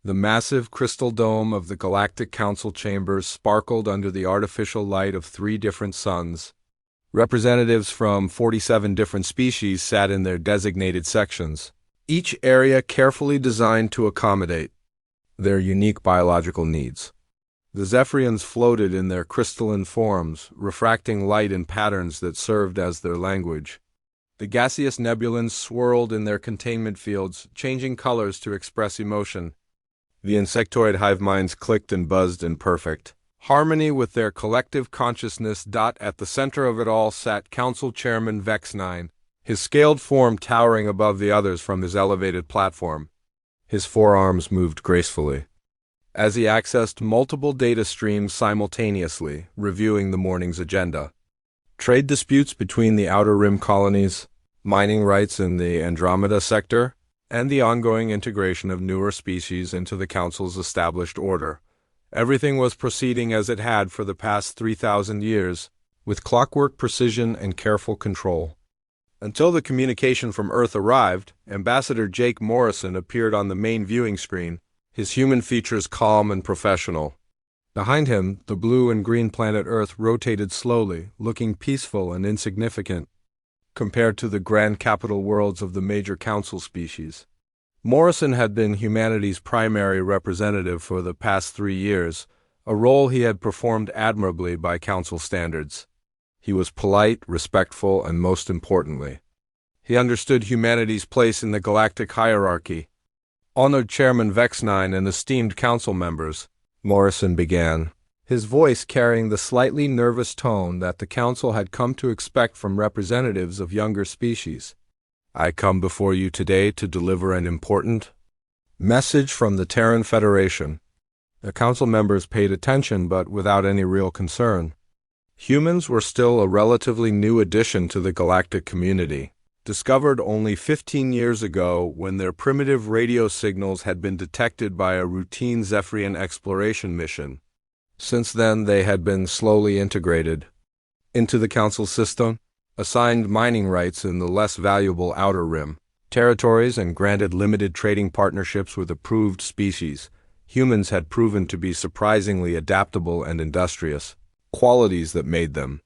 The massive crystal dome of the Galactic Council chambers sparkled under the artificial light of 3 different suns. Representatives from 47 different species sat in their designated sections, each area carefully designed to accommodate their unique biological needs. The Zephyrians floated in their crystalline forms, refracting light in patterns that served as their language. The gaseous nebulans swirled in their containment fields, changing colors to express emotion. The insectoid hive minds clicked and buzzed in perfect harmony with their collective consciousness. At the center of it all sat Council Chairman Vex-9, his scaled form towering above the others from his elevated platform. His forearms moved gracefully as he accessed multiple data streams simultaneously, reviewing the morning's agenda. Trade disputes between the Outer Rim colonies, mining rights in the Andromeda sector, and the ongoing integration of newer species into the Council's established order. Everything was proceeding as it had for the past 3,000 years, with clockwork precision and careful control. Until the communication from Earth arrived, Ambassador Jake Morrison appeared on the main viewing screen, his human features calm and professional. Behind him, the blue and green planet Earth rotated slowly, looking peaceful and insignificant compared to the grand capital worlds of the major council species. Morrison had been humanity's primary representative for the past 3 years, a role he had performed admirably by council standards. He was polite, respectful, and most importantly, he understood humanity's place in the galactic hierarchy. Honored Chairman Vex-9 and esteemed council members, Morrison began, his voice carrying the slightly nervous tone that the council had come to expect from representatives of younger species. I come before you today to deliver an important message from the Terran Federation. The council members paid attention, but without any real concern. Humans were still a relatively new addition to the galactic community, discovered only 15 years ago when their primitive radio signals had been detected by a routine Zephyrian exploration mission. Since then, they had been slowly integrated into the Council system, assigned mining rights in the less valuable Outer Rim territories, and granted limited trading partnerships with approved species. Humans had proven to be surprisingly adaptable and industrious, qualities that made them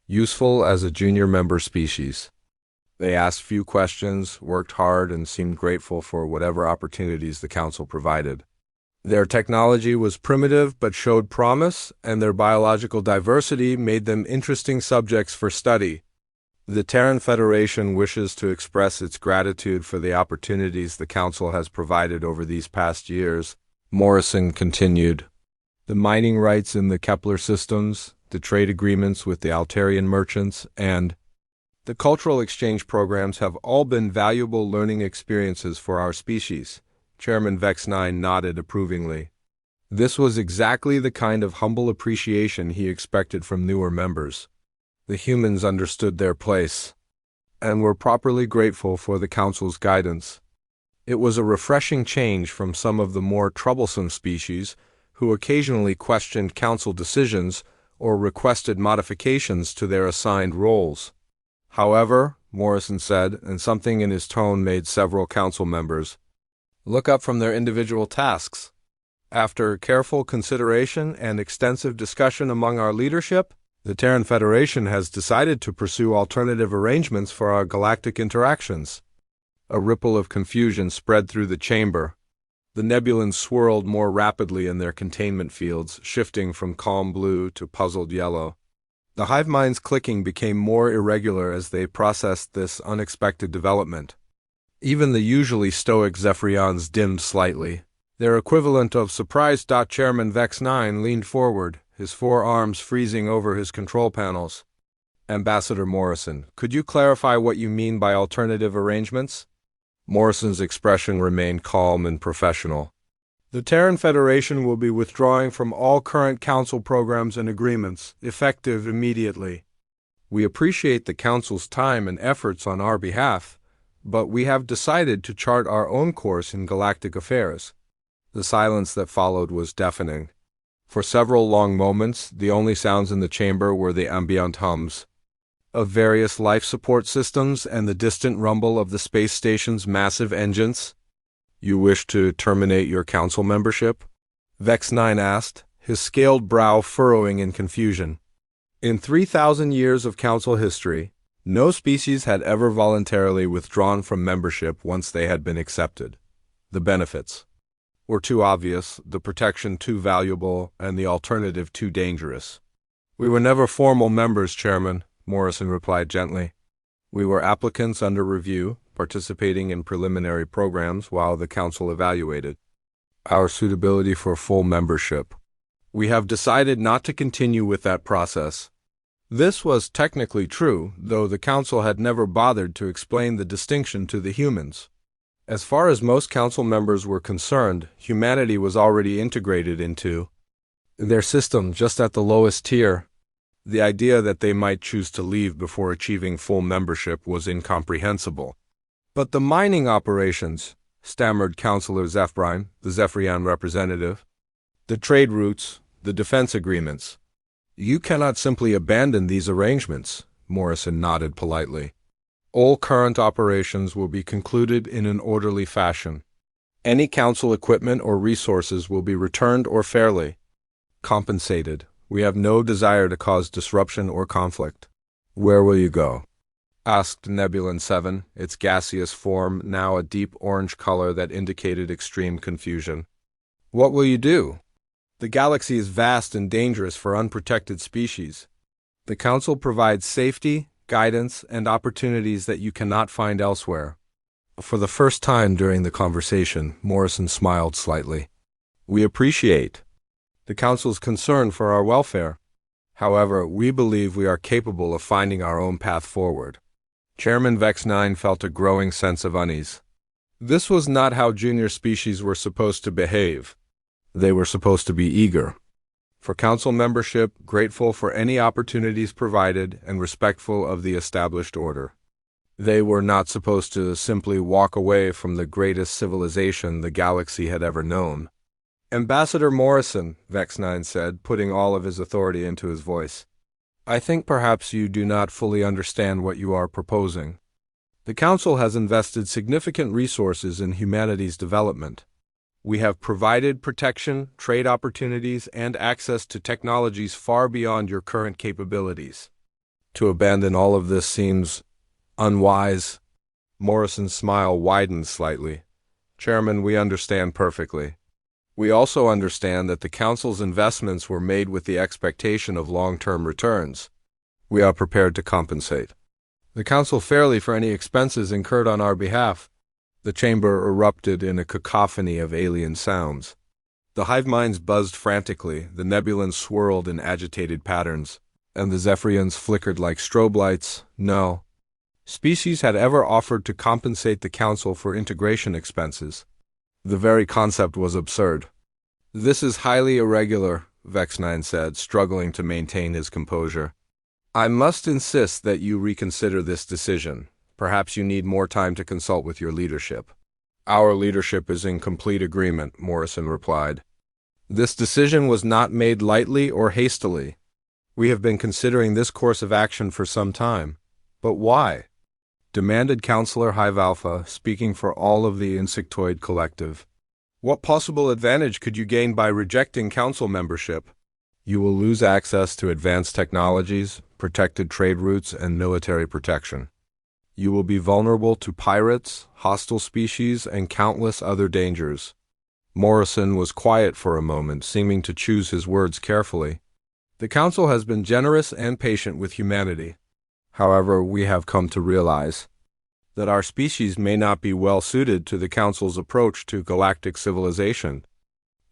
useful as a junior member species. They asked few questions, worked hard, and seemed grateful for whatever opportunities the Council provided. Their technology was primitive but showed promise, and their biological diversity made them interesting subjects for study. The Terran Federation wishes to express its gratitude for the opportunities the Council has provided over these past years, Morrison continued. The mining rights in the Kepler systems, the trade agreements with the Altarian merchants, and the cultural exchange programs have all been valuable learning experiences for our species. Chairman Vex-9 nodded approvingly. This was exactly the kind of humble appreciation he expected from newer members. The humans understood their place and were properly grateful for the Council's guidance. It was a refreshing change from some of the more troublesome species who occasionally questioned Council decisions or requested modifications to their assigned roles. However, Morrison said, and something in his tone made several council members look up from their individual tasks. After careful consideration and extensive discussion among our leadership, the Terran Federation has decided to pursue alternative arrangements for our galactic interactions. A ripple of confusion spread through the chamber. The nebulans swirled more rapidly in their containment fields, shifting from calm blue to puzzled yellow. The hive minds' clicking became more irregular as they processed this unexpected development. Even the usually stoic Zephyrians dimmed slightly. Their equivalent of surprised. Chairman Vex-9 leaned forward, his forearms freezing over his control panels. Ambassador Morrison, could you clarify what you mean by alternative arrangements? Morrison's expression remained calm and professional. The Terran Federation will be withdrawing from all current Council programs and agreements, effective immediately. We appreciate the Council's time and efforts on our behalf, but we have decided to chart our own course in galactic affairs. The silence that followed was deafening. For several long moments, the only sounds in the chamber were the ambient hums of various life support systems and the distant rumble of the space station's massive engines. You wish to terminate your council membership? Vex 9 asked, his scaled brow furrowing in confusion. In 3,000 years of council history, no species had ever voluntarily withdrawn from membership once they had been accepted. The benefits were too obvious, the protection too valuable, and the alternative too dangerous. We were never formal members, Chairman, Morrison replied gently. We were applicants under review, participating in preliminary programs while the Council evaluated our suitability for full membership. We have decided not to continue with that process. This was technically true, though the Council had never bothered to explain the distinction to the humans. As far as most Council members were concerned, humanity was already integrated into their system just at the lowest tier. The idea that they might choose to leave before achieving full membership was incomprehensible. But the mining operations, stammered Councillor Zephrine, the Zephyrian representative, the trade routes, the defense agreements. You cannot simply abandon these arrangements, Morrison nodded politely. All current operations will be concluded in an orderly fashion. Any council equipment or resources will be returned or fairly compensated. We have no desire to cause disruption or conflict. Where will you go? Asked Nebulan 7, its gaseous form now a deep orange color that indicated extreme confusion. What will you do? The galaxy is vast and dangerous for unprotected species. The Council provides safety, guidance, and opportunities that you cannot find elsewhere. For the first time during the conversation, Morrison smiled slightly. We appreciate the Council's concern for our welfare. However, we believe we are capable of finding our own path forward. Chairman Vex 9 felt a growing sense of unease. This was not how junior species were supposed to behave. They were supposed to be eager for Council membership, grateful for any opportunities provided, and respectful of the established order. They were not supposed to simply walk away from the greatest civilization the galaxy had ever known. Ambassador Morrison, Vex 9 said, putting all of his authority into his voice. I think perhaps you do not fully understand what you are proposing. The Council has invested significant resources in humanity's development. We have provided protection, trade opportunities, and access to technologies far beyond your current capabilities. To abandon all of this seems unwise. Morrison's smile widened slightly. Chairman, we understand perfectly. We also understand that the Council's investments were made with the expectation of long-term returns. We are prepared to compensate the Council fairly for any expenses incurred on our behalf. The chamber erupted in a cacophony of alien sounds. The hive minds buzzed frantically, the nebulans swirled in agitated patterns, and the Zephyrians flickered like strobe lights. No species had ever offered to compensate the Council for integration expenses. The very concept was absurd. This is highly irregular, Vex 9 said, struggling to maintain his composure. I must insist that you reconsider this decision. Perhaps you need more time to consult with your leadership. Our leadership is in complete agreement, Morrison replied. This decision was not made lightly or hastily. We have been considering this course of action for some time. But why? Demanded Counselor Hive Alpha, speaking for all of the Insectoid Collective. What possible advantage could you gain by rejecting Council membership? You will lose access to advanced technologies, protected trade routes, and military protection. You will be vulnerable to pirates, hostile species, and countless other dangers. Morrison was quiet for a moment, seeming to choose his words carefully. The Council has been generous and patient with humanity. However, we have come to realize that our species may not be well suited to the Council's approach to galactic civilization.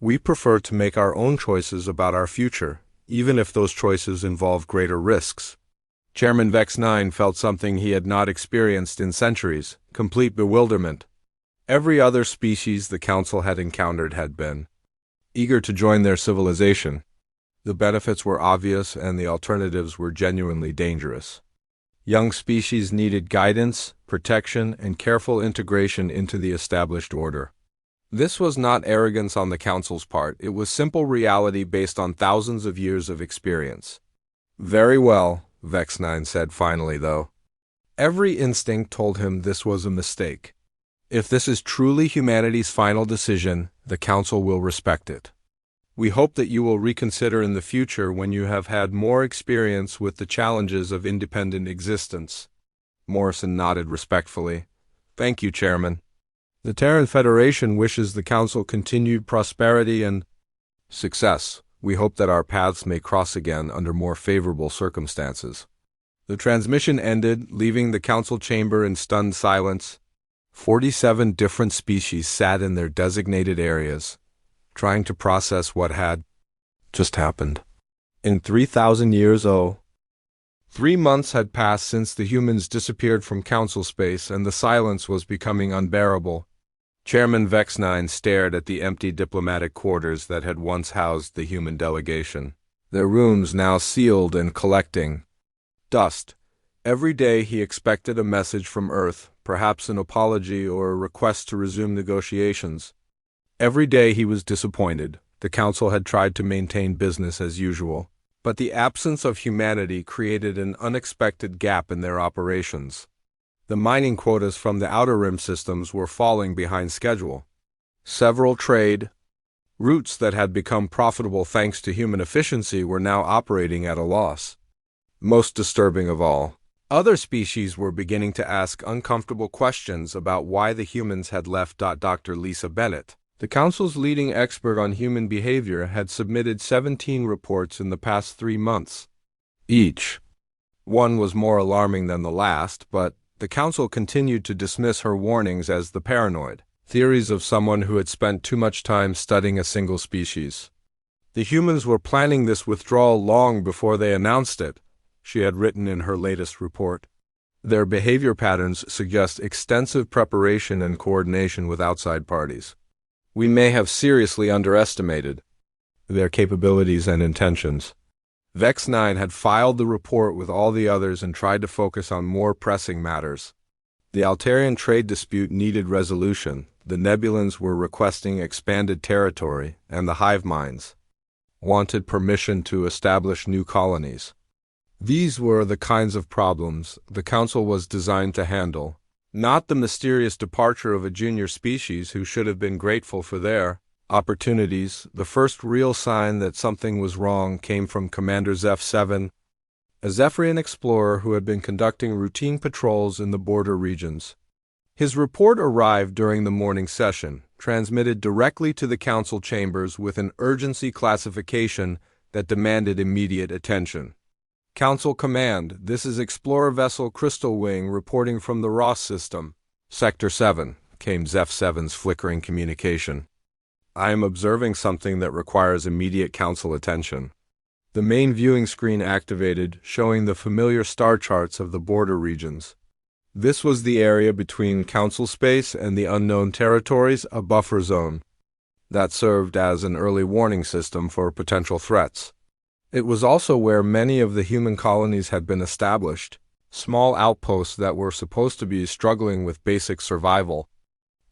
We prefer to make our own choices about our future, even if those choices involve greater risks. Chairman Vex 9 felt something he had not experienced in centuries, complete bewilderment. Every other species the Council had encountered had been eager to join their civilization. The benefits were obvious and the alternatives were genuinely dangerous. Young species needed guidance, protection, and careful integration into the established order. This was not arrogance on the Council's part, it was simple reality based on thousands of years of experience. Very well, Vex 9 said finally, though. Every instinct told him this was a mistake. If this is truly humanity's final decision, the Council will respect it. We hope that you will reconsider in the future when you have had more experience with the challenges of independent existence. Morrison nodded respectfully. Thank you, Chairman. The Terran Federation wishes the Council continued prosperity and success. We hope that our paths may cross again under more favorable circumstances. The transmission ended, leaving the Council chamber in stunned silence. 47 different species sat in their designated areas, trying to process what had just happened. In 3,000 years, 3 months had passed since the humans disappeared from Council space, and the silence was becoming unbearable. Chairman Vex-9 stared at the empty diplomatic quarters that had once housed the human delegation, their rooms now sealed and collecting dust. Every day he expected a message from Earth, perhaps an apology or a request to resume negotiations. Every day he was disappointed. The Council had tried to maintain business as usual, but the absence of humanity created an unexpected gap in their operations. The mining quotas from the Outer Rim systems were falling behind schedule. Several trade routes that had become profitable thanks to human efficiency were now operating at a loss. Most disturbing of all, other species were beginning to ask uncomfortable questions about why the humans had left. Dr. Lisa Bennett, the Council's leading expert on human behavior, had submitted 17 reports in the past 3 months. Each one was more alarming than the last, but the Council continued to dismiss her warnings as the paranoid theories of someone who had spent too much time studying a single species. The humans were planning this withdrawal long before they announced it, she had written in her latest report. Their behavior patterns suggest extensive preparation and coordination with outside parties. We may have seriously underestimated their capabilities and intentions. Vex-9 had filed the report with all the others and tried to focus on more pressing matters. The Altarian trade dispute needed resolution, the Nebulans were requesting expanded territory, and the hive minds wanted permission to establish new colonies. These were the kinds of problems the Council was designed to handle, not the mysterious departure of a junior species who should have been grateful for their opportunities. The first real sign that something was wrong came from Commander Zeph-7, a Zephyrian explorer who had been conducting routine patrols in the border regions. His report arrived during the morning session, transmitted directly to the Council chambers with an urgency classification that demanded immediate attention. Council Command, this is Explorer Vessel Crystal Wing reporting from the Ross system. Sector 7, came Zeph-7's flickering communication. I am observing something that requires immediate Council attention. The main viewing screen activated, showing the familiar star charts of the border regions. This was the area between Council space and the unknown territories, a buffer zone that served as an early warning system for potential threats. It was also where many of the human colonies had been established, small outposts that were supposed to be struggling with basic survival.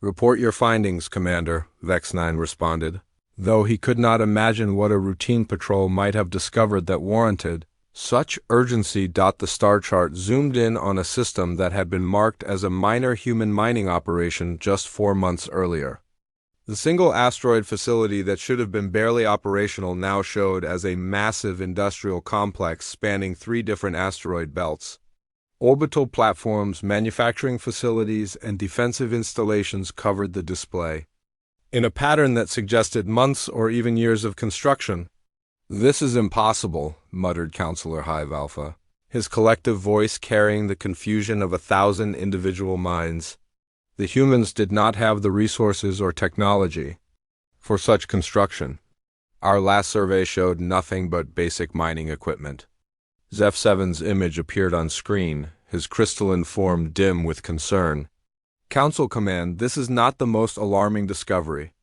Report your findings, Commander, Vex-9 responded. Though he could not imagine what a routine patrol might have discovered that warranted such urgency. The star chart zoomed in on a system that had been marked as a minor human mining operation just 4 months earlier. The single asteroid facility that should have been barely operational now showed as a massive industrial complex spanning 3 different asteroid belts. Orbital platforms, manufacturing facilities, and defensive installations covered the display, in a pattern that suggested months or even years of construction. This is impossible, muttered Counselor Hive Alpha, his collective voice carrying the confusion of 1,000 individual minds. The humans did not have the resources or technology for such construction. Our last survey showed nothing but basic mining equipment. Zeph-7's image appeared on screen, his crystalline form dim with concern. Council Command, this is not the most alarming discovery.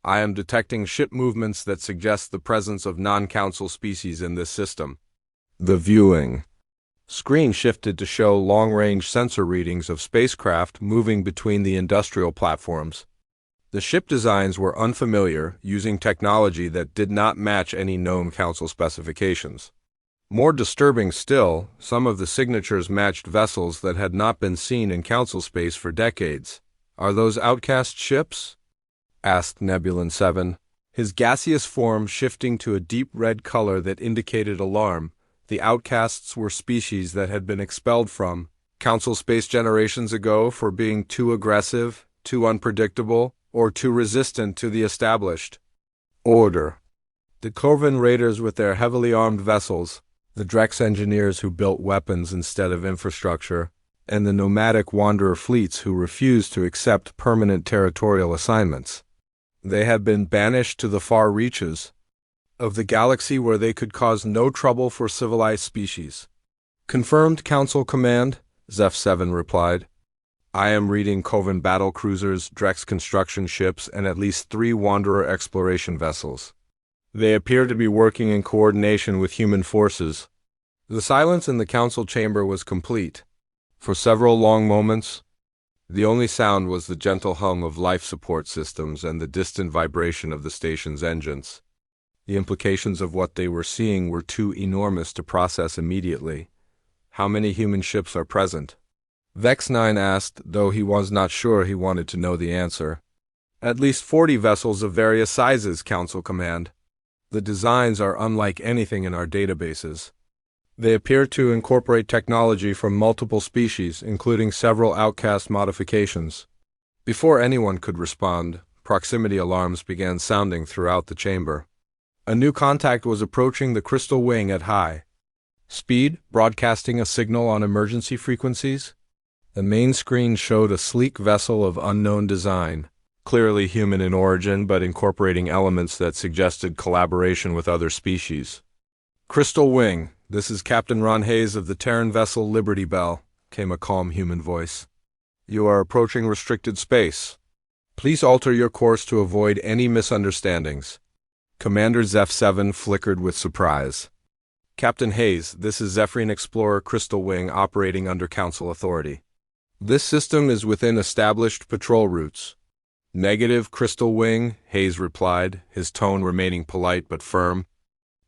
I am detecting ship movements that suggest the presence of non-Council species in this system. The viewing screen shifted to show long-range sensor readings of spacecraft moving between the industrial platforms. The ship designs were unfamiliar, using technology that did not match any known Council specifications. More disturbing still, some of the signatures matched vessels that had not been seen in Council space for decades. Are those outcast ships? Asked Nebulan 7, his gaseous form shifting to a deep red color that indicated alarm. The outcasts were species that had been expelled from Council space generations ago for being too aggressive, too unpredictable, or too resistant to the established order. The Corvan raiders with their heavily armed vessels, the Drex engineers who built weapons instead of infrastructure, and the nomadic wanderer fleets who refused to accept permanent territorial assignments. They had been banished to the far reaches of the galaxy where they could cause no trouble for civilized species. Confirmed, Council Command, Zeph 7 replied. I am reading Coven battle cruisers, Drex construction ships, and at least 3 Wanderer exploration vessels. They appear to be working in coordination with human forces. The silence in the council chamber was complete. For several long moments, the only sound was the gentle hum of life support systems and the distant vibration of the station's engines. The implications of what they were seeing were too enormous to process immediately. How many human ships are present? Vex 9 asked, though he was not sure he wanted to know the answer. At least 40 vessels of various sizes, Council Command. The designs are unlike anything in our databases. They appear to incorporate technology from multiple species, including several outcast modifications. Before anyone could respond, proximity alarms began sounding throughout the chamber. A new contact was approaching the crystal wing at high speed, broadcasting a signal on emergency frequencies. The main screen showed a sleek vessel of unknown design, clearly human in origin but incorporating elements that suggested collaboration with other species. Crystal Wing, this is Captain Ron Hayes of the Terran vessel Liberty Bell, came a calm human voice. You are approaching restricted space. Please alter your course to avoid any misunderstandings. Commander Zeph 7 flickered with surprise. Captain Hayes, this is Zephyrian Explorer Crystal Wing operating under Council authority. This system is within established patrol routes. Negative, Crystal Wing, Hayes replied, his tone remaining polite but firm.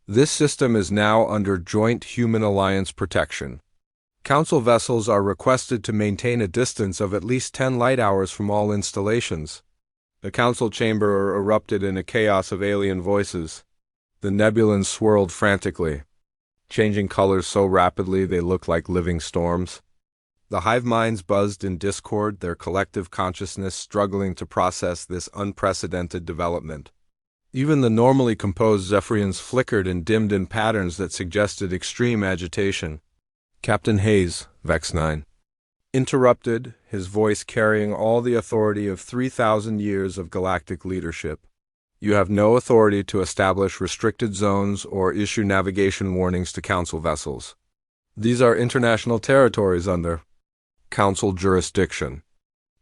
This system is now under Joint Human Alliance protection. Council vessels are requested to maintain a distance of at least 10 light hours from all installations. The council chamber erupted in a chaos of alien voices. The nebulans swirled frantically, changing colors so rapidly they looked like living storms. The hive minds buzzed in discord, their collective consciousness struggling to process this unprecedented development. Even the normally composed Zephyrians flickered and dimmed in patterns that suggested extreme agitation. Captain Hayes, Vex 9, interrupted, his voice carrying all the authority of 3,000 years of galactic leadership. You have no authority to establish restricted zones or issue navigation warnings to Council vessels. These are international territories under Council jurisdiction.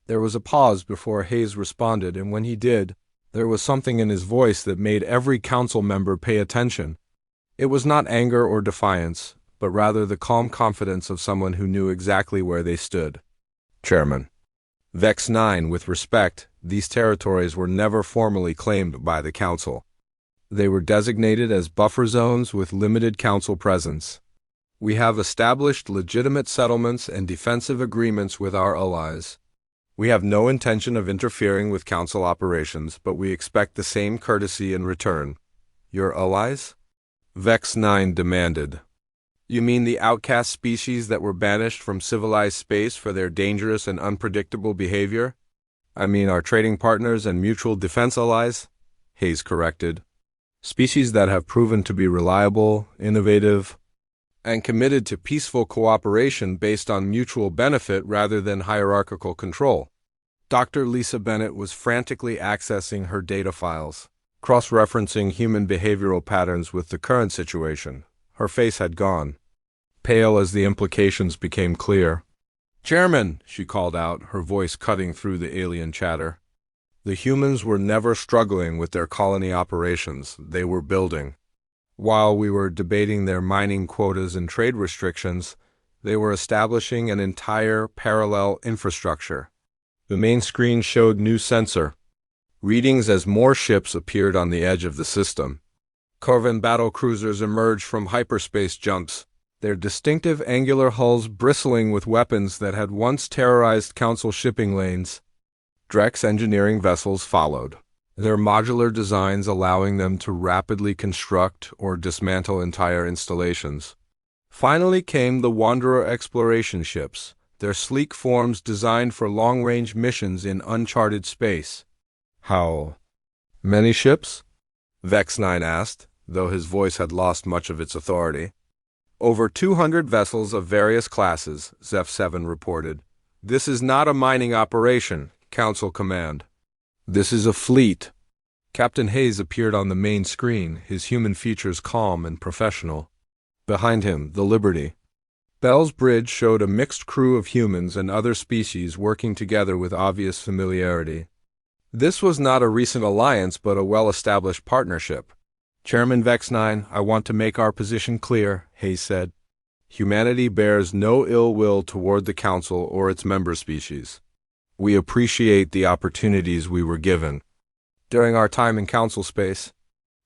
There was a pause before Hayes responded, and when he did, there was something in his voice that made every council member pay attention. It was not anger or defiance, but rather the calm confidence of someone who knew exactly where they stood. Chairman. Vex 9, with respect, these territories were never formally claimed by the Council. They were designated as buffer zones with limited Council presence. We have established legitimate settlements and defensive agreements with our allies. We have no intention of interfering with Council operations, but we expect the same courtesy in return. Your allies? Vex 9 demanded. You mean the outcast species that were banished from civilized space for their dangerous and unpredictable behavior? I mean our trading partners and mutual defense allies? Hayes corrected. Species that have proven to be reliable, innovative, and committed to peaceful cooperation based on mutual benefit rather than hierarchical control. Dr. Lisa Bennett was frantically accessing her data files, cross-referencing human behavioral patterns with the current situation. Her face had gone pale as the implications became clear. Chairman, she called out, her voice cutting through the alien chatter. The humans were never struggling with their colony operations, they were building. While we were debating their mining quotas and trade restrictions, they were establishing an entire parallel infrastructure. The main screen showed new sensor readings as more ships appeared on the edge of the system. Corvan battle cruisers emerged from hyperspace jumps, their distinctive angular hulls bristling with weapons that had once terrorized Council shipping lanes. Drex engineering vessels followed, their modular designs allowing them to rapidly construct or dismantle entire installations. Finally came the Wanderer exploration ships, their sleek forms designed for long-range missions in uncharted space. How many ships? Vex-9 asked, though his voice had lost much of its authority. Over 200 vessels of various classes, Zeph-7 reported. This is not a mining operation, Council command. This is a fleet. Captain Hayes appeared on the main screen, his human features calm and professional. Behind him, the Liberty. Bell's Bridge showed a mixed crew of humans and other species working together with obvious familiarity. This was not a recent alliance but a well-established partnership. Chairman Vex-9, I want to make our position clear, Hayes said. Humanity bears no ill will toward the Council or its member species. We appreciate the opportunities we were given during our time in Council space.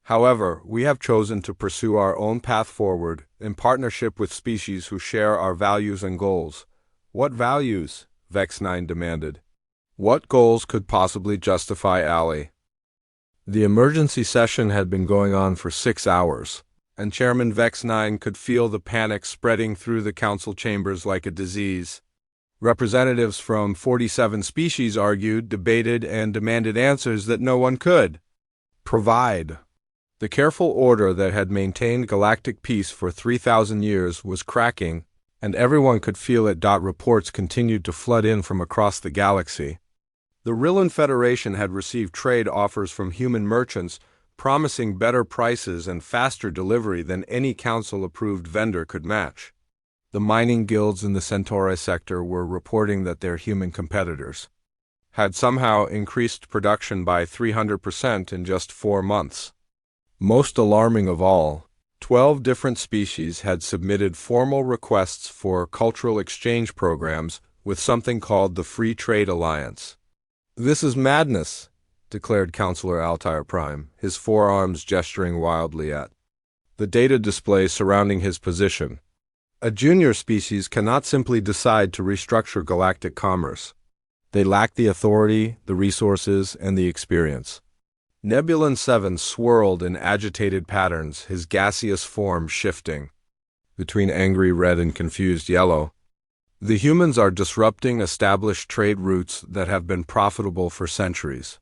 However, we have chosen to pursue our own path forward in partnership with species who share our values and goals. What values? Vex-9 demanded. What goals could possibly justify ally? The emergency session had been going on for 6 hours, and Chairman Vex-9 could feel the panic spreading through the council chambers like a disease. Representatives from 47 species argued, debated, and demanded answers that no one could provide. The careful order that had maintained galactic peace for 3,000 years was cracking, and everyone could feel it. Reports continued to flood in from across the galaxy. The Rillan Federation had received trade offers from human merchants promising better prices and faster delivery than any council-approved vendor could match. The mining guilds in the Centauri sector were reporting that their human competitors had somehow increased production by 300% in just 4 months. Most alarming of all, 12 different species had submitted formal requests for cultural exchange programs with something called the Free Trade Alliance. This is madness, declared Counselor Altair Prime, his forearms gesturing wildly at the data display surrounding his position. A junior species cannot simply decide to restructure galactic commerce. They lack the authority, the resources, and the experience. Nebulan 7 swirled in agitated patterns, his gaseous form shifting between angry red and confused yellow. The humans are disrupting established trade routes that have been profitable for centuries.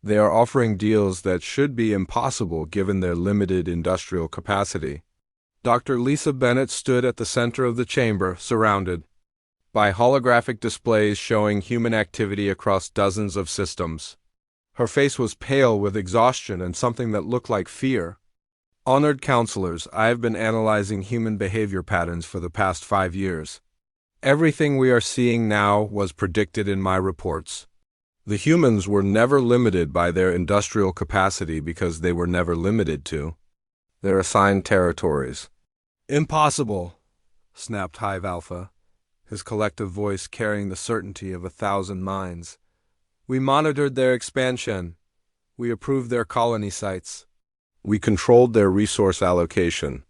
They are offering deals that should be impossible given their limited industrial capacity. Dr. Lisa Bennett stood at the center of the chamber, surrounded by holographic displays showing human activity across dozens of systems. Her face was pale with exhaustion and something that looked like fear. Honored counselors, I have been analyzing human behavior patterns for the past 5 years. Everything we are seeing now was predicted in my reports. The humans were never limited by their industrial capacity because they were never limited to their assigned territories. Impossible, snapped Hive Alpha, his collective voice carrying the certainty of 1,000 minds. We monitored their expansion. We approved their colony sites. We controlled their resource allocation.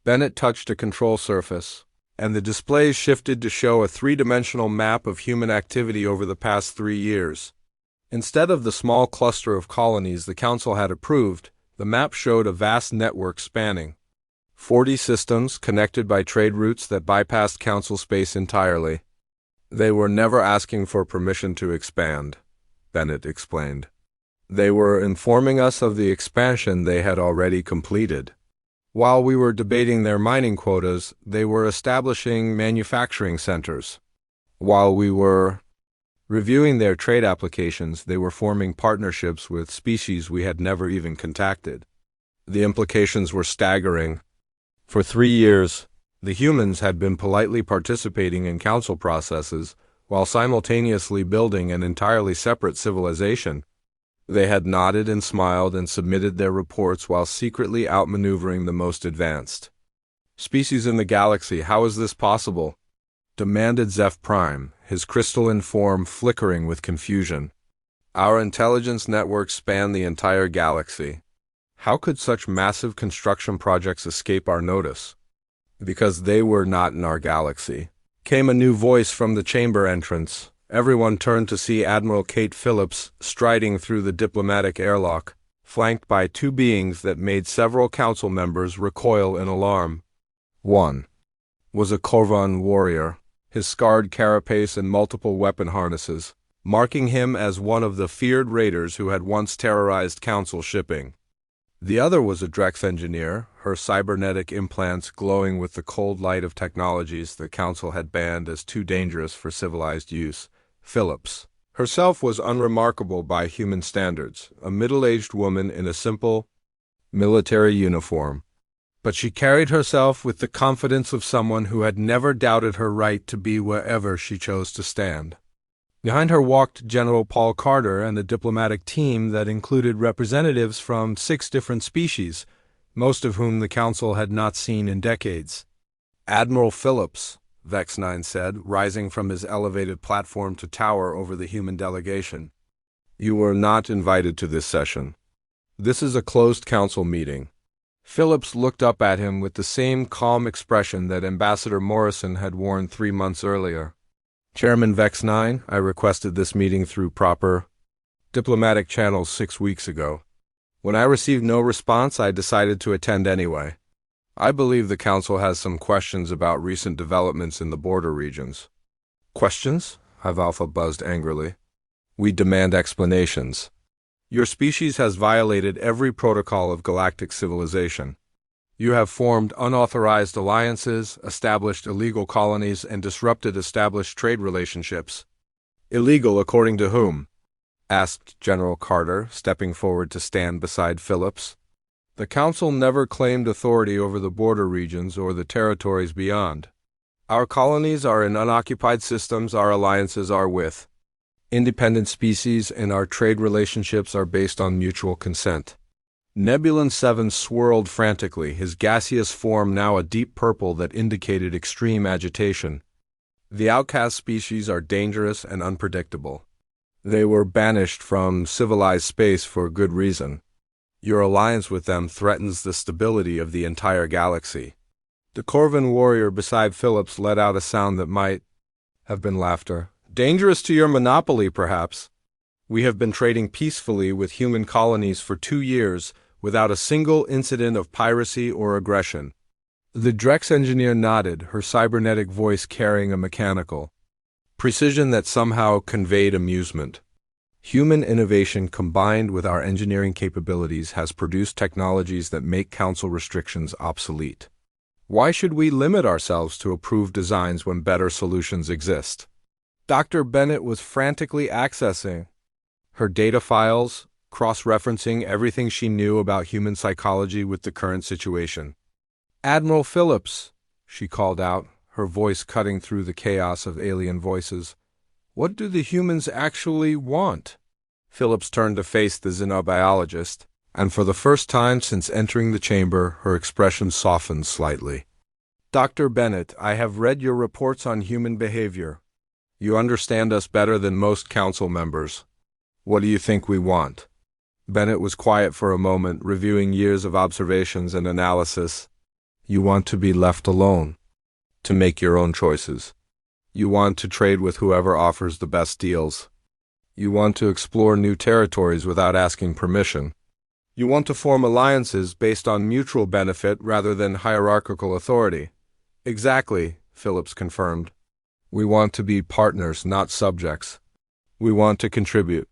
Bennett touched a control surface, and the displays shifted to show a 3-dimensional map of human activity over the past 3 years. Instead of the small cluster of colonies the Council had approved, the map showed a vast network spanning 40 systems connected by trade routes that bypassed Council space entirely. They were never asking for permission to expand, Bennett explained. They were informing us of the expansion they had already completed. While we were debating their mining quotas, they were establishing manufacturing centers. While we were reviewing their trade applications, they were forming partnerships with species we had never even contacted. The implications were staggering. For 3 years, the humans had been politely participating in council processes while simultaneously building an entirely separate civilization. They had nodded and smiled and submitted their reports while secretly outmaneuvering the most advanced species in the galaxy. How is this possible? Demanded Zeph Prime, his crystalline form flickering with confusion. Our intelligence network spanned the entire galaxy. How could such massive construction projects escape our notice? Because they were not in our galaxy. Came a new voice from the chamber entrance, Everyone turned to see Admiral Kate Phillips striding through the diplomatic airlock, flanked by two beings that made several council members recoil in alarm. One was a Corvan warrior, his scarred carapace and multiple weapon harnesses, marking him as one of the feared raiders who had once terrorized council shipping. The other was a Drex engineer, her cybernetic implants glowing with the cold light of technologies the council had banned as too dangerous for civilized use. Phillips herself was unremarkable by human standards, a middle-aged woman in a simple military uniform. But she carried herself with the confidence of someone who had never doubted her right to be wherever she chose to stand. Behind her walked General Paul Carter and a diplomatic team that included representatives from 6 different species, most of whom the Council had not seen in decades. "Admiral Phillips," Vex-9 said, rising from his elevated platform to tower over the human delegation. "You were not invited to this session. This is a closed council meeting." Phillips looked up at him with the same calm expression that Ambassador Morrison had worn 3 months earlier. "Chairman Vex-9, I requested this meeting through proper diplomatic channels 6 weeks ago. When I received no response, I decided to attend anyway. I believe the Council has some questions about recent developments in the border regions." "Questions?" Hive-Alpha buzzed angrily. "We demand explanations. Your species has violated every protocol of galactic civilization. You have formed unauthorized alliances, established illegal colonies, and disrupted established trade relationships." "Illegal according to whom?" asked General Carter, stepping forward to stand beside Phillips. "The Council never claimed authority over the border regions or the territories beyond. Our colonies are in unoccupied systems our alliances are with independent species, and our trade relationships are based on mutual consent." Nebulan 7 swirled frantically, his gaseous form now a deep purple that indicated extreme agitation. "The outcast species are dangerous and unpredictable. They were banished from civilized space for good reason. Your alliance with them threatens the stability of the entire galaxy." The Corvan warrior beside Phillips let out a sound that might have been laughter. "Dangerous to your monopoly, perhaps. We have been trading peacefully with human colonies for 2 years without a single incident of piracy or aggression." The Drex engineer nodded, her cybernetic voice carrying a mechanical precision that somehow conveyed amusement. "Human innovation combined with our engineering capabilities has produced technologies that make Council restrictions obsolete. Why should we limit ourselves to approved designs when better solutions exist?" Dr. Bennett was frantically accessing her data files, cross-referencing everything she knew about human psychology with the current situation. "Admiral Phillips," she called out, her voice cutting through the chaos of alien voices. "What do the humans actually want?" Phillips turned to face the xenobiologist, and for the first time since entering the chamber, her expression softened slightly. "Dr. Bennett, I have read your reports on human behavior. You understand us better than most council members. What do you think we want?" Bennett was quiet for a moment, reviewing years of observations and analysis. "You want to be left alone, to make your own choices. You want to trade with whoever offers the best deals. You want to explore new territories without asking permission. You want to form alliances based on mutual benefit rather than hierarchical authority." "Exactly," Phillips confirmed. "We want to be partners, not subjects. We want to contribute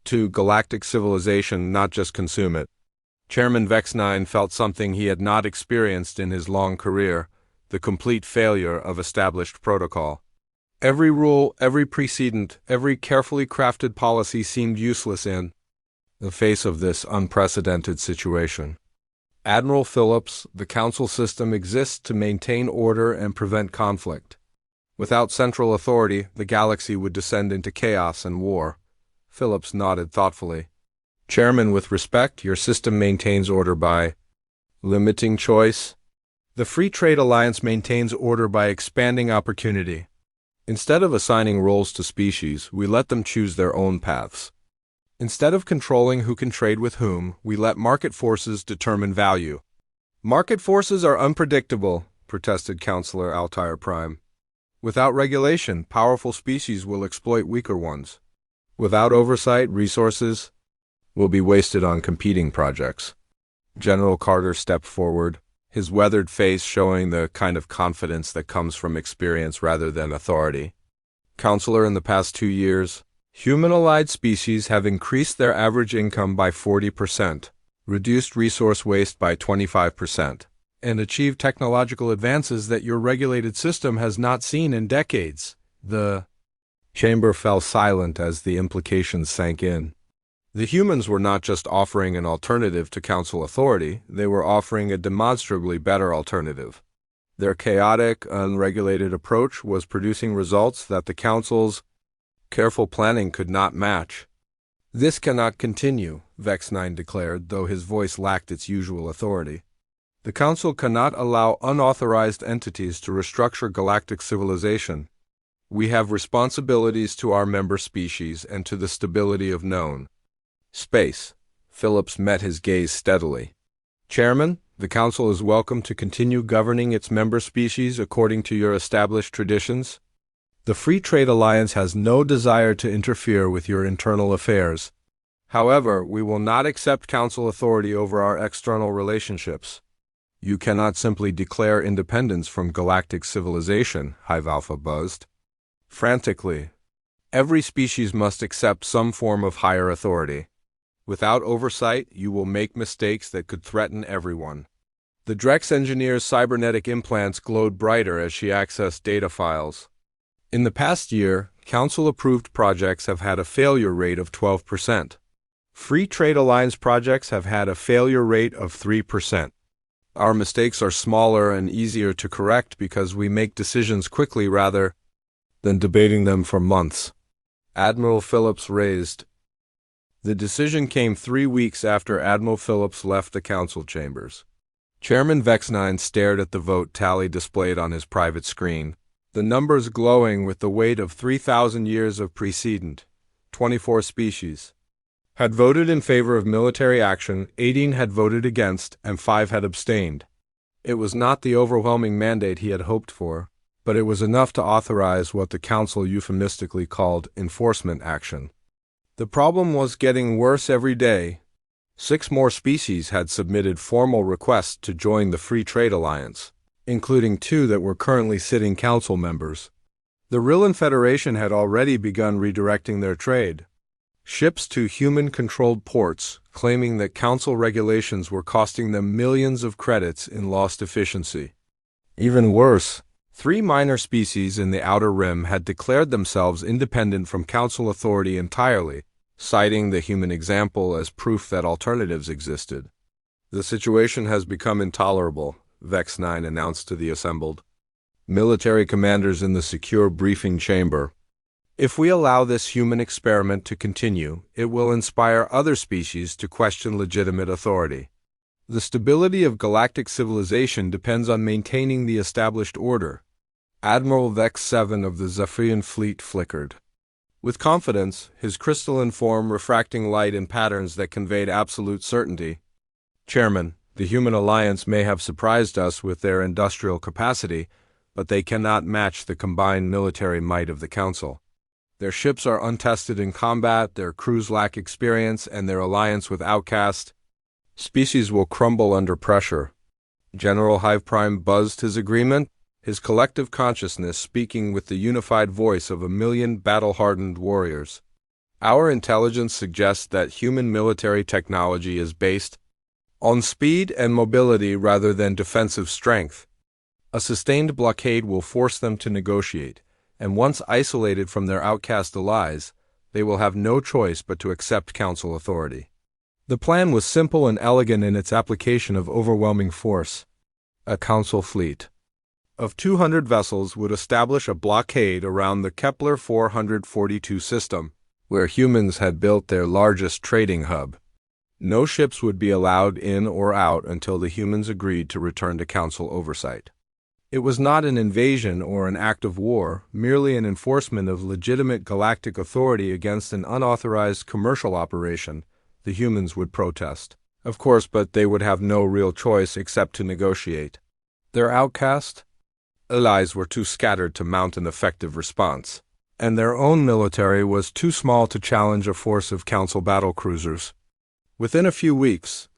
to galactic civilization, not just consume it." Chairman Vex-9 felt something he had not experienced in his long career, the complete failure of established protocol. Every rule, every precedent, every carefully crafted policy seemed useless in the face of this unprecedented situation. "Admiral Phillips, the Council system exists to maintain order and prevent conflict. Without central authority, the galaxy would descend into chaos and war." Phillips nodded thoughtfully. "Chairman, with respect, your system maintains order by limiting choice. The Free Trade Alliance maintains order by expanding opportunity. Instead of assigning roles to species, we let them choose their own paths. Instead of controlling who can trade with whom, we let market forces determine value." "Market forces are unpredictable," protested Counselor Altair Prime. Without regulation, powerful species will exploit weaker ones. Without oversight, resources will be wasted on competing projects. General Carter stepped forward, his weathered face showing the kind of confidence that comes from experience rather than authority. Counselor, in the past 2 years, human-allied species have increased their average income by 40%, reduced resource waste by 25%, and achieved technological advances that your regulated system has not seen in decades. The chamber fell silent as the implications sank in. The humans were not just offering an alternative to Council authority, they were offering a demonstrably better alternative. Their chaotic, unregulated approach was producing results that the Council's careful planning could not match. "This cannot continue," Vex 9 declared, though his voice lacked its usual authority. "The Council cannot allow unauthorized entities to restructure galactic civilization. We have responsibilities to our member species and to the stability of known space." Phillips met his gaze steadily. "Chairman, the Council is welcome to continue governing its member species according to your established traditions. The Free Trade Alliance has no desire to interfere with your internal affairs. However, we will not accept Council authority over our external relationships. You cannot simply declare independence from galactic civilization," Hive Alpha buzzed frantically. "Every species must accept some form of higher authority. Without oversight, you will make mistakes that could threaten everyone." The Drex engineer's cybernetic implants glowed brighter as she accessed data files. In the past year, Council-approved projects have had a failure rate of 12%. Free Trade Alliance projects have had a failure rate of 3%. Our mistakes are smaller and easier to correct because we make decisions quickly rather than debating them for months. Admiral Phillips raised. The decision came 3 weeks after Admiral Phillips left the Council chambers. Chairman Vex 9 stared at the vote tally displayed on his private screen, the numbers glowing with the weight of 3,000 years of precedent. 24 species had voted in favor of military action, 18 had voted against, and 5 had abstained. It was not the overwhelming mandate he had hoped for, but it was enough to authorize what the Council euphemistically called enforcement action. The problem was getting worse every day. 6 more species had submitted formal requests to join the Free Trade Alliance, including 2 that were currently sitting Council members. The Rillan Federation had already begun redirecting their trade. Ships to human-controlled ports, claiming that Council regulations were costing them millions of credits in lost efficiency. Even worse, 3 minor species in the Outer Rim had declared themselves independent from Council authority entirely, citing the human example as proof that alternatives existed. "The situation has become intolerable," Vex 9 announced to the assembled military commanders in the secure briefing chamber. "If we allow this human experiment to continue, it will inspire other species to question legitimate authority. The stability of galactic civilization depends on maintaining the established order." Admiral Vex 7 of the Zephyrian fleet flickered with confidence, his crystalline form refracting light in patterns that conveyed absolute certainty. "Chairman, the Human Alliance may have surprised us with their industrial capacity, but they cannot match the combined military might of the Council. Their ships are untested in combat, their crews lack experience, and their alliance with outcast species will crumble under pressure." General Hive Prime buzzed his agreement, his collective consciousness speaking with the unified voice of 1,000,000 battle-hardened warriors. "Our intelligence suggests that human military technology is based on speed and mobility rather than defensive strength. A sustained blockade will force them to negotiate, and once isolated from their outcast allies, they will have no choice but to accept Council authority." The plan was simple and elegant in its application of overwhelming force. A Council fleet of 200 vessels would establish a blockade around the Kepler 442 system, where humans had built their largest trading hub. No ships would be allowed in or out until the humans agreed to return to Council oversight. It was not an invasion or an act of war, merely an enforcement of legitimate galactic authority against an unauthorized commercial operation. The humans would protest, of course, but they would have no real choice except to negotiate. Their outcast allies were too scattered to mount an effective response, and their own military was too small to challenge a force of Council battlecruisers. Within a few weeks,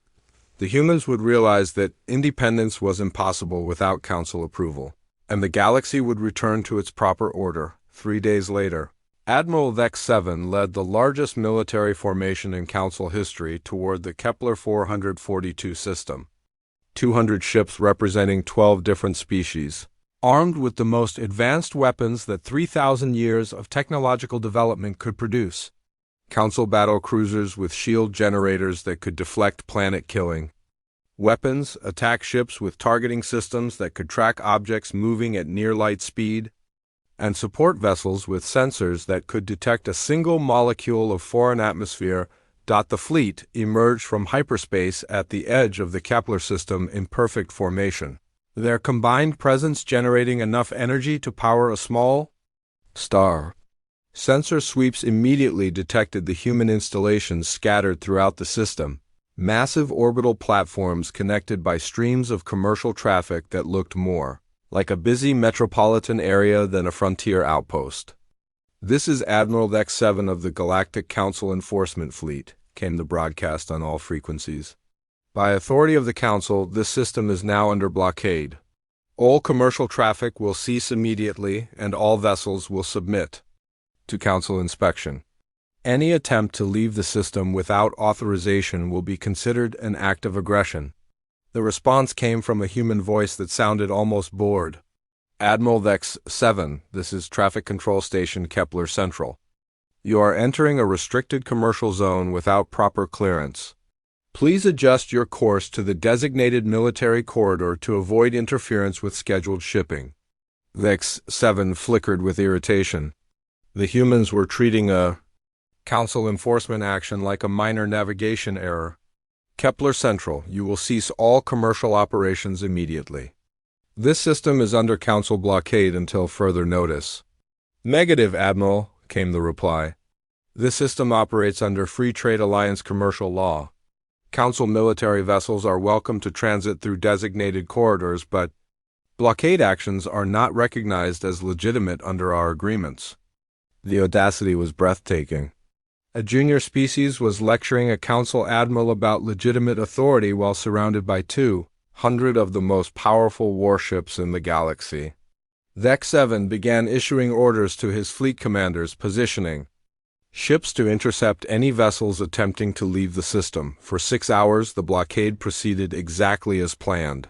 the humans would realize that independence was impossible without Council approval, and the galaxy would return to its proper order. 3 days later, Admiral Vex 7 led the largest military formation in Council history toward the Kepler 442 system. 200 ships representing 12 different species, armed with the most advanced weapons that 3,000 years of technological development could produce. Council battle cruisers with shield generators that could deflect planet-killing weapons, attack ships with targeting systems that could track objects moving at near-light speed, and support vessels with sensors that could detect a single molecule of foreign atmosphere. The fleet emerged from hyperspace at the edge of the Kepler system in perfect formation, their combined presence generating enough energy to power a small star. Sensor sweeps immediately detected the human installations scattered throughout the system, massive orbital platforms connected by streams of commercial traffic that looked more like a busy metropolitan area than a frontier outpost. "This is Admiral Vex 7 of the Galactic Council Enforcement Fleet," came the broadcast on all frequencies. "By authority of the Council, this system is now under blockade. All commercial traffic will cease immediately, and all vessels will submit to Council inspection. Any attempt to leave the system without authorization will be considered an act of aggression." The response came from a human voice that sounded almost bored. "Admiral Vex 7, this is Traffic Control Station Kepler Central. You are entering a restricted commercial zone without proper clearance. Please adjust your course to the designated military corridor to avoid interference with scheduled shipping." Vex 7 flickered with irritation. The humans were treating a Council enforcement action like a minor navigation error. "Kepler Central, you will cease all commercial operations immediately. This system is under Council blockade until further notice." "Negative, Admiral," came the reply. "This system operates under Free Trade Alliance commercial law. Council military vessels are welcome to transit through designated corridors, but blockade actions are not recognized as legitimate under our agreements." The audacity was breathtaking. A junior species was lecturing a Council admiral about legitimate authority while surrounded by 200 of the most powerful warships in the galaxy. Vex 7 began issuing orders to his fleet commanders, positioning ships to intercept any vessels attempting to leave the system. For 6 hours, the blockade proceeded exactly as planned.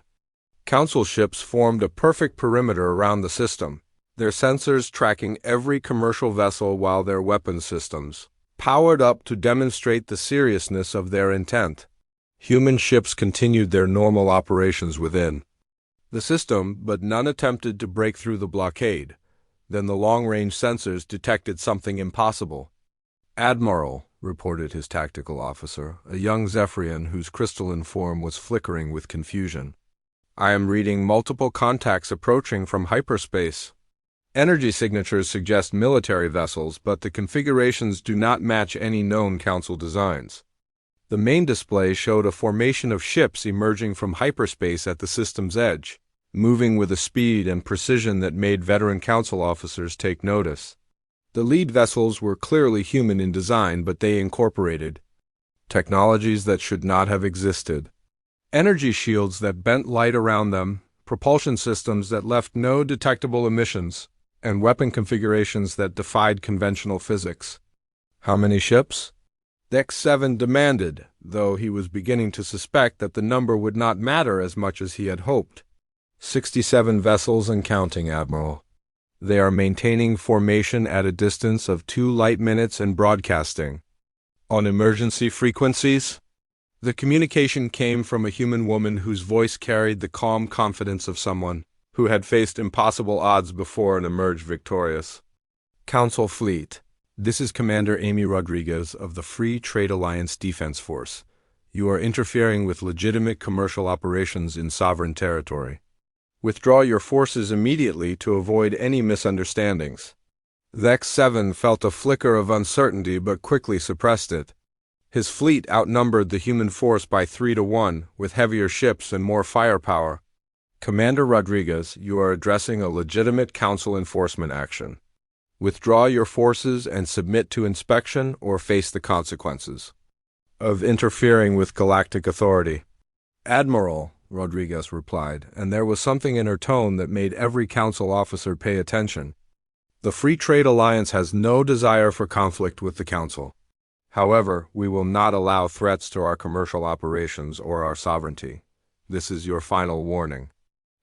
Council ships formed a perfect perimeter around the system, their sensors tracking every commercial vessel while their weapon systems powered up to demonstrate the seriousness of their intent. Human ships continued their normal operations within the system, but none attempted to break through the blockade. Then the long-range sensors detected something impossible. "Admiral," reported his tactical officer, a young Zephyrian whose crystalline form was flickering with confusion. "I am reading multiple contacts approaching from hyperspace. Energy signatures suggest military vessels, but the configurations do not match any known Council designs. The main display showed a formation of ships emerging from hyperspace at the system's edge, moving with a speed and precision that made veteran Council officers take notice. The lead vessels were clearly human in design, but they incorporated technologies that should not have existed. Energy shields that bent light around them, propulsion systems that left no detectable emissions, and weapon configurations that defied conventional physics." "How many ships?" Vex 7 demanded, though he was beginning to suspect that the number would not matter as much as he had hoped. 67 vessels and counting, Admiral. They are maintaining formation at a distance of 2 light minutes and broadcasting on emergency frequencies." The communication came from a human woman whose voice carried the calm confidence of someone who had faced impossible odds before and emerged victorious. "Council Fleet, this is Commander Amy Rodriguez of the Free Trade Alliance Defense Force. You are interfering with legitimate commercial operations in sovereign territory. Withdraw your forces immediately to avoid any misunderstandings." Vex 7 felt a flicker of uncertainty but quickly suppressed it. His fleet outnumbered the human force by 3 to 1, with heavier ships and more firepower. Commander Rodriguez, you are addressing a legitimate council enforcement action. Withdraw your forces and submit to inspection or face the consequences of interfering with galactic authority. Admiral, Rodriguez replied, and there was something in her tone that made every council officer pay attention. The Free Trade Alliance has no desire for conflict with the council. However, we will not allow threats to our commercial operations or our sovereignty. This is your final warning.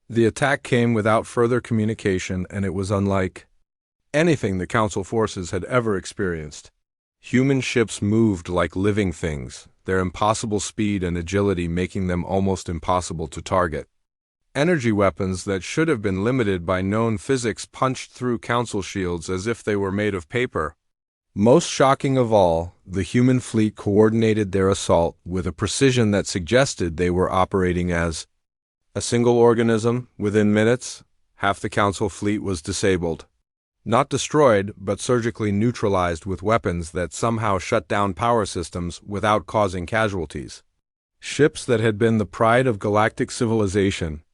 The attack came without further communication, and it was unlike anything the council forces had ever experienced. Human ships moved like living things, their impossible speed and agility making them almost impossible to target. Energy weapons that should have been limited by known physics punched through council shields as if they were made of paper. Most shocking of all, the human fleet coordinated their assault with a precision that suggested they were operating as a single organism. Within minutes, half the council fleet was disabled. Not destroyed, but surgically neutralized with weapons that somehow shut down power systems without causing casualties. Ships that had been the pride of galactic civilization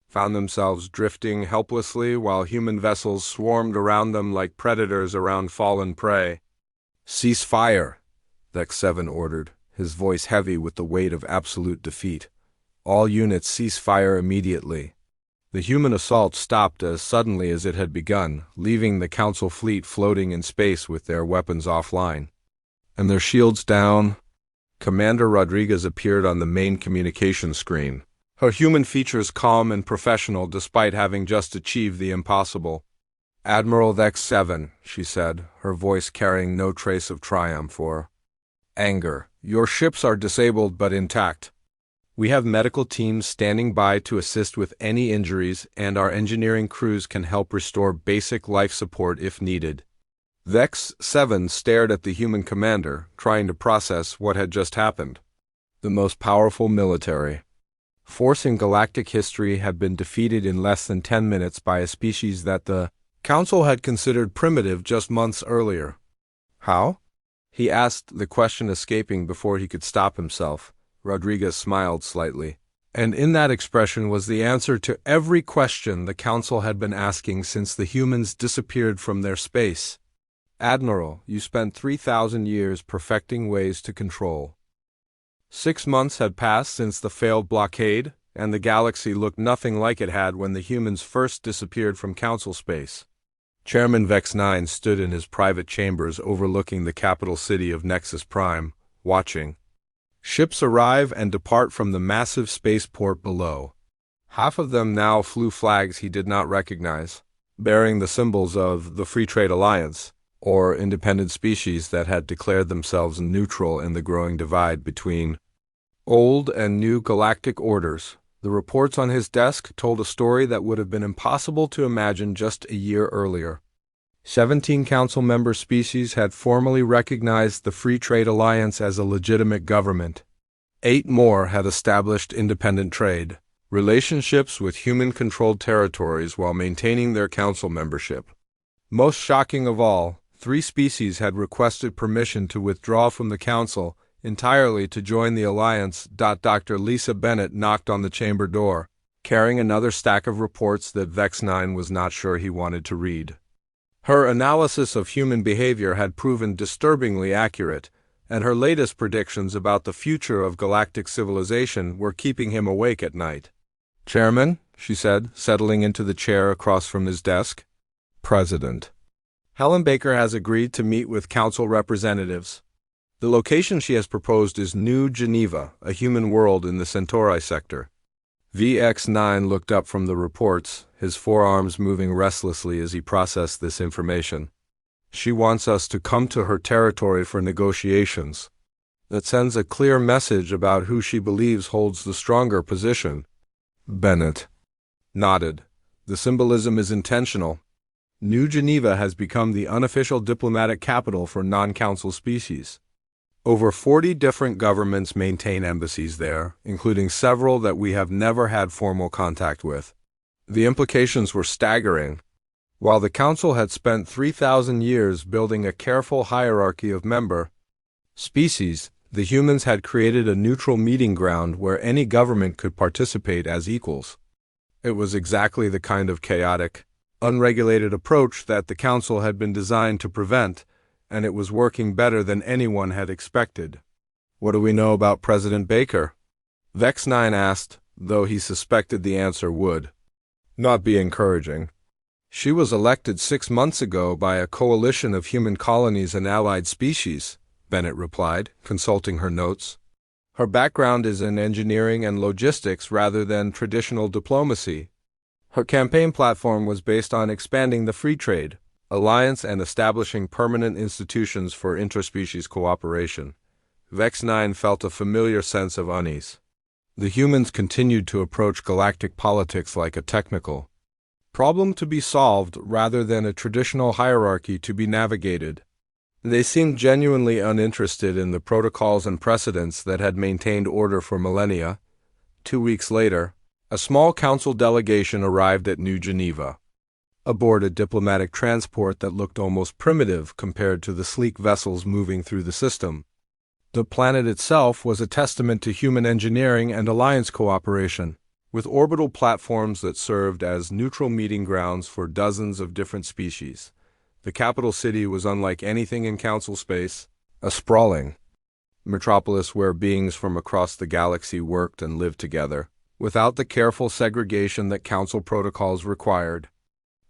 found themselves drifting helplessly while human vessels swarmed around them like predators around fallen prey. "Cease fire," Vex 7 ordered, his voice heavy with the weight of absolute defeat. "All units cease fire immediately." The human assault stopped as suddenly as it had begun, leaving the council fleet floating in space with their weapons offline. And their shields down. Commander Rodriguez appeared on the main communication screen, her human features calm and professional despite having just achieved the impossible. "Admiral Vex 7, she said, her voice carrying no trace of triumph or anger. "Your ships are disabled but intact. We have medical teams standing by to assist with any injuries, and our engineering crews can help restore basic life support if needed." Vex 7 stared at the human commander, trying to process what had just happened. The most powerful military force in galactic history had been defeated in less than 10 minutes by a species that the Council had considered primitive just months earlier. "How?" he asked, the question escaping before he could stop himself. Rodriguez smiled slightly, and in that expression was the answer to every question the Council had been asking since the humans disappeared from their space. "Admiral, you spent 3,000 years perfecting ways to control. 6 months had passed since the failed blockade, and the galaxy looked nothing like it had when the humans first disappeared from Council space." Chairman Vex 9 stood in his private chambers overlooking the capital city of Nexus Prime, watching ships arrive and depart from the massive spaceport below. Half of them now flew flags he did not recognize, bearing the symbols of the Free Trade Alliance, or independent species that had declared themselves neutral in the growing divide between old and new galactic orders. The reports on his desk told a story that would have been impossible to imagine just a year earlier. 17 council member species had formally recognized the Free Trade Alliance as a legitimate government. 8 more had established independent trade relationships with human-controlled territories while maintaining their council membership. Most shocking of all, 3 species had requested permission to withdraw from the council entirely to join the alliance. Dr. Lisa Bennett knocked on the chamber door, carrying another stack of reports that Vex 9 was not sure he wanted to read. Her analysis of human behavior had proven disturbingly accurate, and her latest predictions about the future of galactic civilization were keeping him awake at night. "Chairman," she said, settling into the chair across from his desk. "President. Helen Baker has agreed to meet with council representatives. The location she has proposed is New Geneva, a human world in the Centauri sector." VX9 looked up from the reports, his forearms moving restlessly as he processed this information. "She wants us to come to her territory for negotiations. That sends a clear message about who she believes holds the stronger position." Bennett nodded. "The symbolism is intentional. New Geneva has become the unofficial diplomatic capital for non-council species. Over 40 different governments maintain embassies there, including several that we have never had formal contact with." The implications were staggering. While the Council had spent 3,000 years building a careful hierarchy of member species, the humans had created a neutral meeting ground where any government could participate as equals. It was exactly the kind of chaotic, unregulated approach that the Council had been designed to prevent, and it was working better than anyone had expected. "What do we know about President Baker?" Vex9 asked, though he suspected the answer would not be encouraging. "She was elected 6 months ago by a coalition of human colonies and allied species," Bennett replied, consulting her notes. "Her background is in engineering and logistics rather than traditional diplomacy. Her campaign platform was based on expanding the free trade alliance and establishing permanent institutions for interspecies cooperation." Vex9 felt a familiar sense of unease. The humans continued to approach galactic politics like a technical problem to be solved rather than a traditional hierarchy to be navigated. They seemed genuinely uninterested in the protocols and precedents that had maintained order for millennia. 2 weeks later, a small council delegation arrived at New Geneva, aboard a diplomatic transport that looked almost primitive compared to the sleek vessels moving through the system. The planet itself was a testament to human engineering and alliance cooperation, with orbital platforms that served as neutral meeting grounds for dozens of different species. The capital city was unlike anything in Council space, a sprawling metropolis where beings from across the galaxy worked and lived together, without the careful segregation that Council protocols required.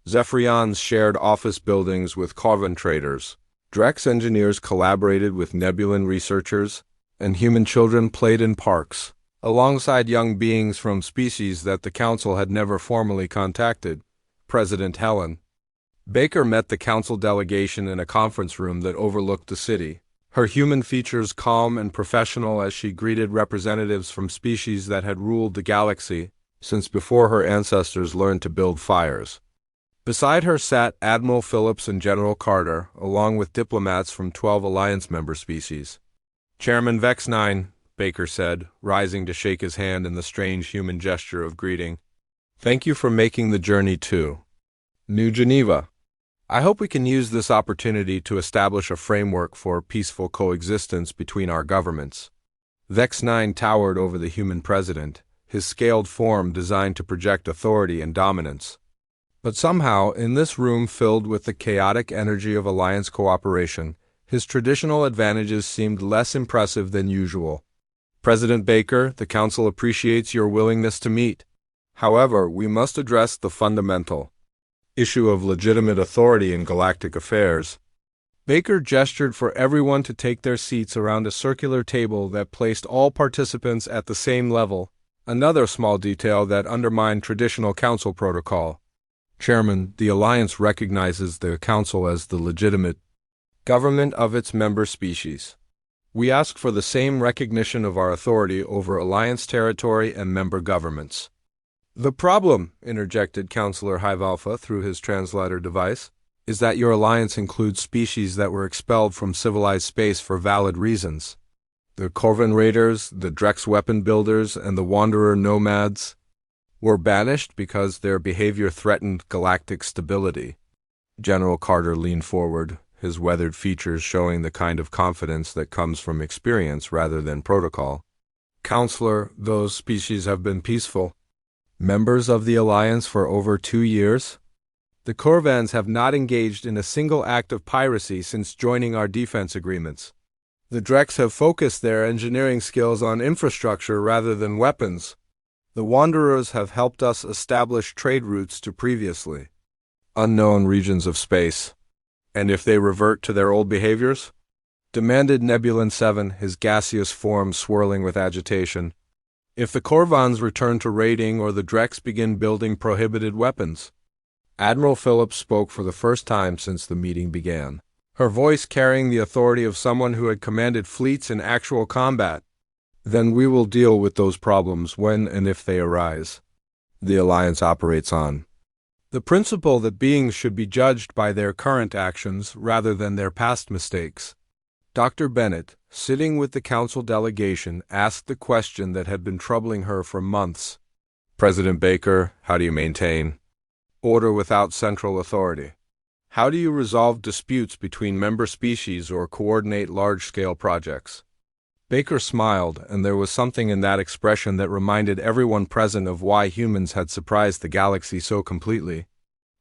Zephyrians shared office buildings with Corvan traders. Drex engineers collaborated with Nebulan researchers, and human children played in parks, alongside young beings from species that the Council had never formally contacted. President Helen Baker met the Council delegation in a conference room that overlooked the city, her human features calm and professional as she greeted representatives from species that had ruled the galaxy since before her ancestors learned to build fires. Beside her sat Admiral Phillips and General Carter, along with diplomats from 12 Alliance member species. "Chairman Vex9, Baker said, rising to shake his hand in the strange human gesture of greeting. "Thank you for making the journey to New Geneva. I hope we can use this opportunity to establish a framework for peaceful coexistence between our governments." Vex9 towered over the human president, his scaled form designed to project authority and dominance. But somehow, in this room filled with the chaotic energy of alliance cooperation, his traditional advantages seemed less impressive than usual. "President Baker, the Council appreciates your willingness to meet. However, we must address the fundamental issue of legitimate authority in galactic affairs." Baker gestured for everyone to take their seats around a circular table that placed all participants at the same level, another small detail that undermined traditional Council protocol. "Chairman, the Alliance recognizes the Council as the legitimate government of its member species. We ask for the same recognition of our authority over Alliance territory and member governments." "The problem," interjected Counselor Hive-Alpha through his translator device, "is that your alliance includes species that were expelled from civilized space for valid reasons. The Corvan Raiders, the Drex weapon builders, and the Wanderer nomads were banished because their behavior threatened galactic stability." General Carter leaned forward, his weathered features showing the kind of confidence that comes from experience rather than protocol. "Counselor, those species have been peaceful members of the Alliance for over 2 years. The Corvans have not engaged in a single act of piracy since joining our defense agreements. The Drex have focused their engineering skills on infrastructure rather than weapons. The Wanderers have helped us establish trade routes to previously unknown regions of space." "And if they revert to their old behaviors?" demanded Nebulan 7, his gaseous form swirling with agitation. "If the Corvans return to raiding or the Drex begin building prohibited weapons?" Admiral Phillips spoke for the first time since the meeting began, her voice carrying the authority of someone who had commanded fleets in actual combat. "Then we will deal with those problems when and if they arise. The Alliance operates on the principle that beings should be judged by their current actions rather than their past mistakes." Dr. Bennett, sitting with the Council delegation, asked the question that had been troubling her for months. "President Baker, how do you maintain order without central authority? How do you resolve disputes between member species or coordinate large-scale projects?" Baker smiled, and there was something in that expression that reminded everyone present of why humans had surprised the galaxy so completely.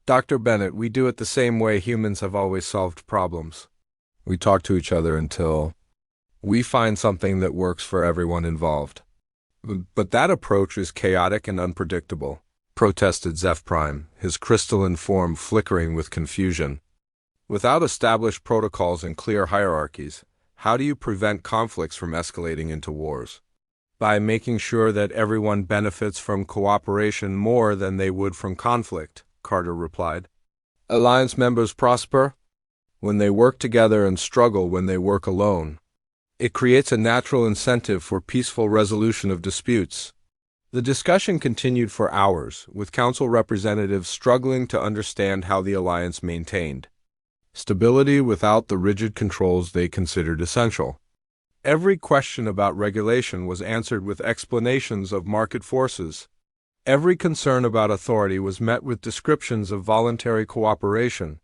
Dr. Bennett, we do it the same way humans have always solved problems. We talk to each other until we find something that works for everyone involved. But that approach is chaotic and unpredictable, protested Zeph Prime, his crystalline form flickering with confusion. Without established protocols and clear hierarchies, how do you prevent conflicts from escalating into wars? By making sure that everyone benefits from cooperation more than they would from conflict, Carter replied. Alliance members prosper when they work together and struggle when they work alone. It creates a natural incentive for peaceful resolution of disputes. The discussion continued for hours, with Council representatives struggling to understand how the Alliance maintained stability without the rigid controls they considered essential. Every question about regulation was answered with explanations of market forces. Every concern about authority was met with descriptions of voluntary cooperation.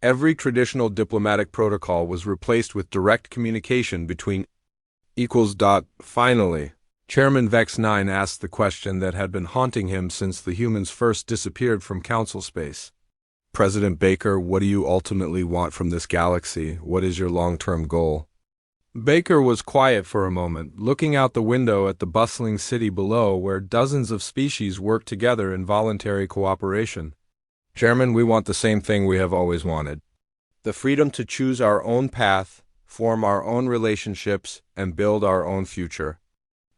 Every traditional diplomatic protocol was replaced with direct communication between equals. Finally, Chairman Vex 9 asked the question that had been haunting him since the humans first disappeared from Council space. President Baker, what do you ultimately want from this galaxy? What is your long-term goal? Baker was quiet for a moment, looking out the window at the bustling city below where dozens of species worked together in voluntary cooperation. Chairman, we want the same thing we have always wanted. The freedom to choose our own path, form our own relationships, and build our own future.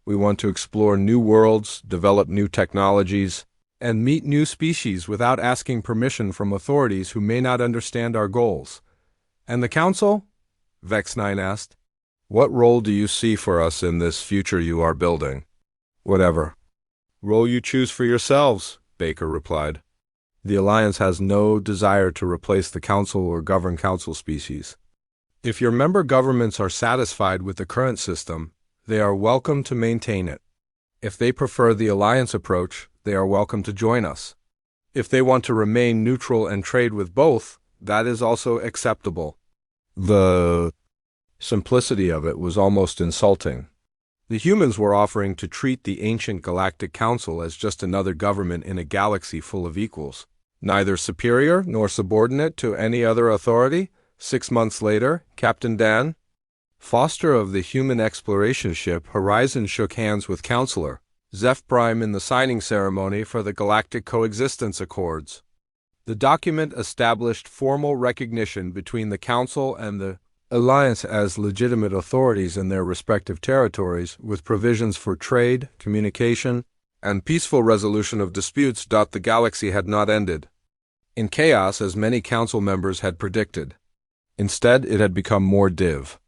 We want to explore new worlds, develop new technologies, and meet new species without asking permission from authorities who may not understand our goals. And the Council? Vex 9 asked. What role do you see for us in this future you are building? Whatever role you choose for yourselves, Baker replied. The Alliance has no desire to replace the Council or govern Council species. If your member governments are satisfied with the current system, they are welcome to maintain it. If they prefer the Alliance approach, they are welcome to join us. If they want to remain neutral and trade with both, that is also acceptable. The simplicity of it was almost insulting. The humans were offering to treat the ancient Galactic Council as just another government in a galaxy full of equals, neither superior nor subordinate to any other authority. 6 months later, Captain Dan Foster of the human exploration ship Horizon shook hands with Counselor Zeph Prime in the signing ceremony for the Galactic Coexistence Accords. The document established formal recognition between the Council and the Alliance as legitimate authorities in their respective territories, with provisions for trade, communication, and peaceful resolution of disputes. The galaxy had not ended in chaos as many Council members had predicted. Instead, it had become more div.